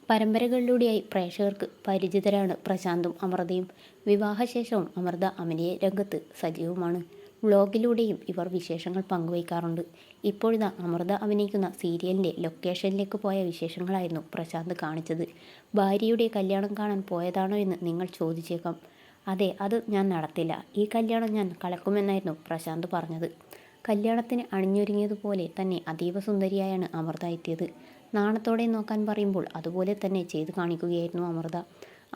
പരമ്പരകളിലൂടെയായി പ്രേക്ഷകർക്ക് പരിചിതരാണ് പ്രശാന്തും അമൃതയും. വിവാഹശേഷവും അമൃത അഭിനയ രംഗത്ത് സജീവമാണ്. വ്ളോഗിലൂടെയും ഇവർ വിശേഷങ്ങൾ പങ്കുവയ്ക്കാറുണ്ട്. ഇപ്പോഴിതാ അമൃത അഭിനയിക്കുന്ന സീരിയലിൻ്റെ ലൊക്കേഷനിലേക്ക് പോയ വിശേഷങ്ങളായിരുന്നു പ്രശാന്ത് കാണിച്ചത്. ഭാര്യയുടെ കല്യാണം കാണാൻ പോയതാണോ എന്ന് നിങ്ങൾ ചോദിച്ചേക്കാം. അതെ, അത് ഞാൻ നടത്തില്ല. ഈ കല്യാണം ഞാൻ കലക്കുമെന്നായിരുന്നു പ്രശാന്ത് പറഞ്ഞത്. കല്യാണത്തിന് അണിഞ്ഞൊരുങ്ങിയതുപോലെ തന്നെ അതീവ സുന്ദരിയായാണ് അമൃത എത്തിയത്. നാണത്തോടെ നോക്കാൻ പറയുമ്പോൾ അതുപോലെ തന്നെ ചെയ്തു കാണിക്കുകയായിരുന്നു അമൃത.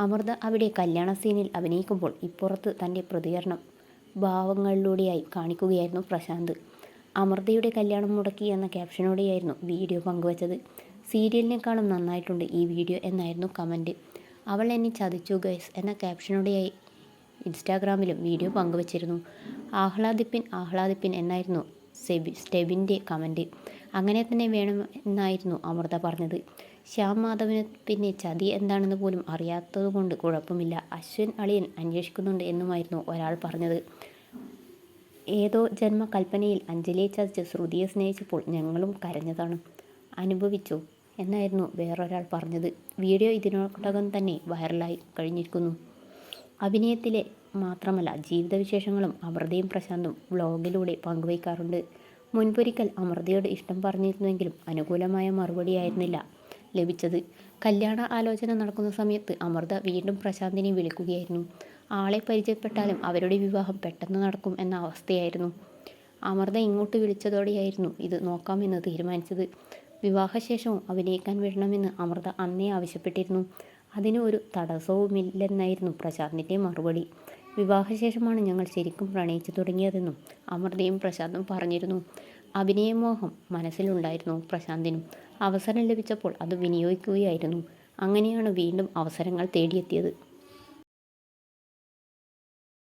അമൃത അവിടെ കല്യാണ സീനിൽ അഭിനയിക്കുമ്പോൾ ഇപ്പുറത്ത് തൻ്റെ പ്രതികരണം ഭാവങ്ങളിലൂടെയായി കാണിക്കുകയായിരുന്നു പ്രശാന്ത്. അമൃതയുടെ കല്യാണം മുടക്കി എന്ന ക്യാപ്ഷനോടെയായിരുന്നു വീഡിയോ പങ്കുവച്ചത്. സീരിയലിനേക്കാളും നന്നായിട്ടുണ്ട് ഈ വീഡിയോ എന്നായിരുന്നു കമൻറ്റ്. അവൾ എന്നെ ചതിച്ചു ഗൈസ് എന്ന ക്യാപ്ഷനോടെയായി ഇൻസ്റ്റാഗ്രാമിലും വീഡിയോ പങ്കുവച്ചിരുന്നു. ആഹ്ലാദിപ്പിൻ എന്നായിരുന്നു സ്റ്റെബിൻ്റെ കമൻറ്റ്. അങ്ങനെ തന്നെ വേണം എന്നായിരുന്നു അമൃത പറഞ്ഞത്. ശ്യാം മാധവന് പിന്നെ ചതി എന്താണെന്ന് പോലും അറിയാത്തതുകൊണ്ട് കുഴപ്പമില്ല, അശ്വിൻ അളിയൻ അന്വേഷിക്കുന്നുണ്ട് എന്നുമായിരുന്നു ഒരാൾ പറഞ്ഞത്. ഏതോ ജന്മ കൽപ്പനയിൽ അഞ്ജലിയെ ചതിച്ച് ശ്രുതിയെ സ്നേഹിച്ചപ്പോൾ ഞങ്ങളും കരഞ്ഞതാണ്, അനുഭവിച്ചു എന്നായിരുന്നു വേറൊരാൾ പറഞ്ഞത്. വീഡിയോ ഇതിനോടകം തന്നെ വൈറലായി കഴിഞ്ഞിരിക്കുന്നു. അഭിനയത്തിലെ മാത്രമല്ല ജീവിതവിശേഷങ്ങളും അമൃതയും പ്രശാന്തും വ്ളോഗിലൂടെ പങ്കുവയ്ക്കാറുണ്ട്. മുൻപൊരിക്കൽ അമൃതയോട് ഇഷ്ടം പറഞ്ഞിരുന്നുവെങ്കിലും അനുകൂലമായ മറുപടിയായിരുന്നില്ല ലഭിച്ചത്. കല്യാണ ആലോചന നടക്കുന്ന സമയത്ത് അമൃത വീണ്ടും പ്രശാന്തിനെ വിളിക്കുകയായിരുന്നു. ആളെ പരിചയപ്പെട്ടാലും അവരുടെ വിവാഹം പെട്ടെന്ന് നടക്കും എന്ന അവസ്ഥയായിരുന്നു. അമൃത ഇങ്ങോട്ട് വിളിച്ചതോടെയായിരുന്നു ഇത് നോക്കാമെന്ന് തീരുമാനിച്ചത്. വിവാഹശേഷവും അഭിനയിക്കാൻ വിടണമെന്ന് അമൃത അന്നേ ആവശ്യപ്പെട്ടിരുന്നു. അതിന് ഒരു തടസ്സവുമില്ലെന്നായിരുന്നു പ്രശാന്തിൻ്റെ മറുപടി. വിവാഹശേഷമാണ് ഞങ്ങൾ ശരിക്കും പ്രണയിച്ചു തുടങ്ങിയതെന്നും അമൃതയും പ്രശാന്തും പറഞ്ഞിരുന്നു. അഭിനയമോഹം മനസ്സിലുണ്ടായിരുന്നു പ്രശാന്തിനും. അവസരം ലഭിച്ചപ്പോൾ അത് വിനിയോഗിക്കുകയായിരുന്നു. അങ്ങനെയാണ് വീണ്ടും അവസരങ്ങൾ തേടിയെത്തിയത്.